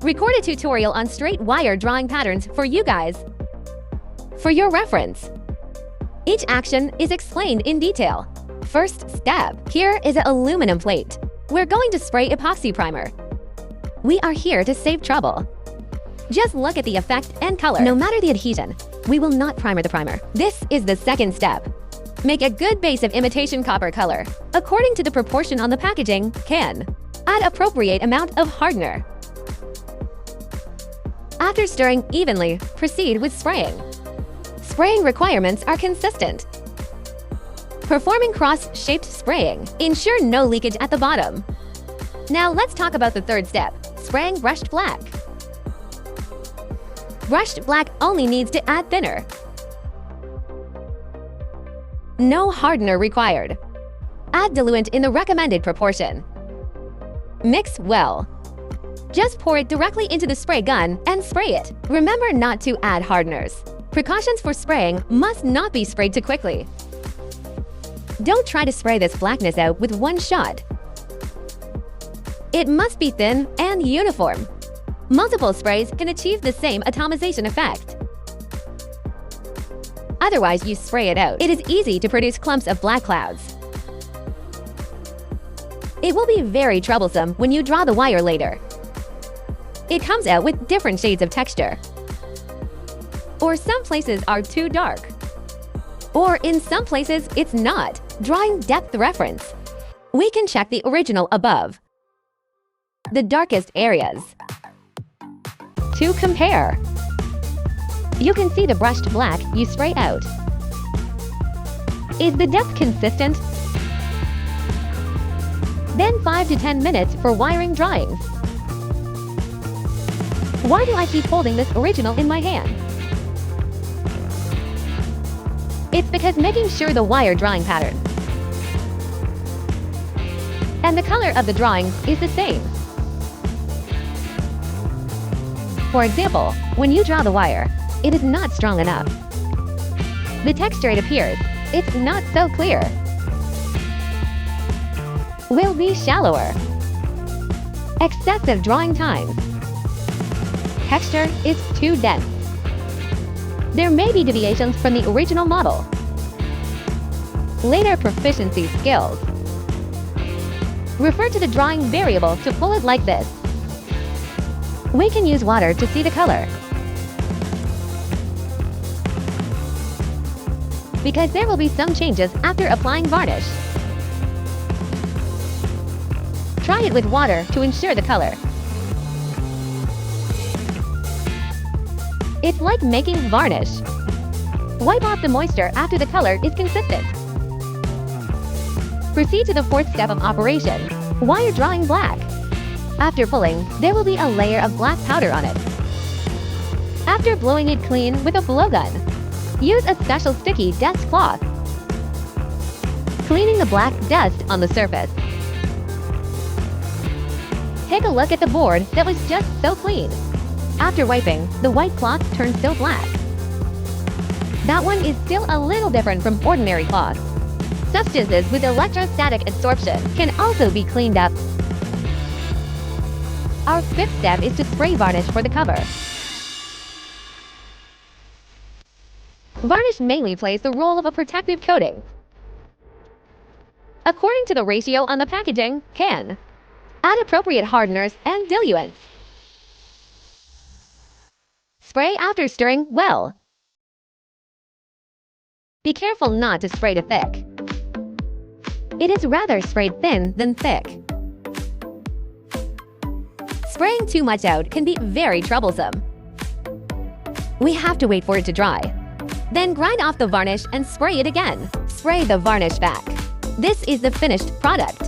record a tutorial on straight wire drawing patterns for you guys. For your reference, each action is explained in detail. First step, here is an aluminum plate. We're going to spray epoxy primer. We are here to save trouble. Just look at the effect and color. No matter the adhesion, we will not primer the primer. This is the second step. Make a good base of imitation copper color, according to the proportion on the packaging can. Add appropriate amount of hardener. After stirring evenly, proceed with spraying. Spraying requirements are consistent. Performing cross-shaped spraying. Ensure no leakage at the bottom. Now let's talk about the third step, spraying brushed black. Brushed black only needs to add thinner. No hardener required. Add diluent in the recommended proportion. Mix well. Just pour it directly into the spray gun and spray it. Remember not to add hardeners. Precautions for spraying must not be sprayed too quickly. Don't try to spray this blackness out with one shot. It must be thin and uniform. Multiple sprays can achieve the same atomization effect. Otherwise, you spray it out. It is easy to produce clumps of black clouds. It will be very troublesome when you draw the wire later. It comes out with different shades of texture. Or some places are too dark. Or in some places, it's not. Drawing depth reference. We can check the original above. The darkest areas. To compare. You can see the brushed black you spray out. Is the depth consistent? Then 5 to 10 minutes for wiring drawings. Why do I keep holding this original in my hand? It's because making sure the wire drawing pattern and the color of the drawing is the same. For example, when you draw the wire, it is not strong enough. The texture it appears, it's not so clear. Will be shallower. Excessive drawing time. Texture is too dense. There may be deviations from the original model. Later proficiency skills. Refer to the drawing variable to pull it like this. We can use water to see the color. Because there will be some changes after applying varnish. Try it with water to ensure the color. It's like making varnish. Wipe off the moisture after the color is consistent. Proceed to the fourth step of operation, wire drawing black. After pulling, there will be a layer of black powder on it. After blowing it clean with a blowgun, use a special sticky dust cloth. Cleaning the black dust on the surface. Take a look at the board that was just so clean. After wiping, the white cloth turns so black. That one is still a little different from ordinary cloth. Substances with electrostatic absorption can also be cleaned up. Our fifth step is to spray varnish for the cover. Varnish mainly plays the role of a protective coating. According to the ratio on the packaging, can. Add appropriate hardeners and diluents. Spray after stirring well. Be careful not to spray too thick. It is rather sprayed thin than thick. Spraying too much out can be very troublesome. We have to wait for it to dry. Then grind off the varnish and spray it again. Spray the varnish back. This is the finished product.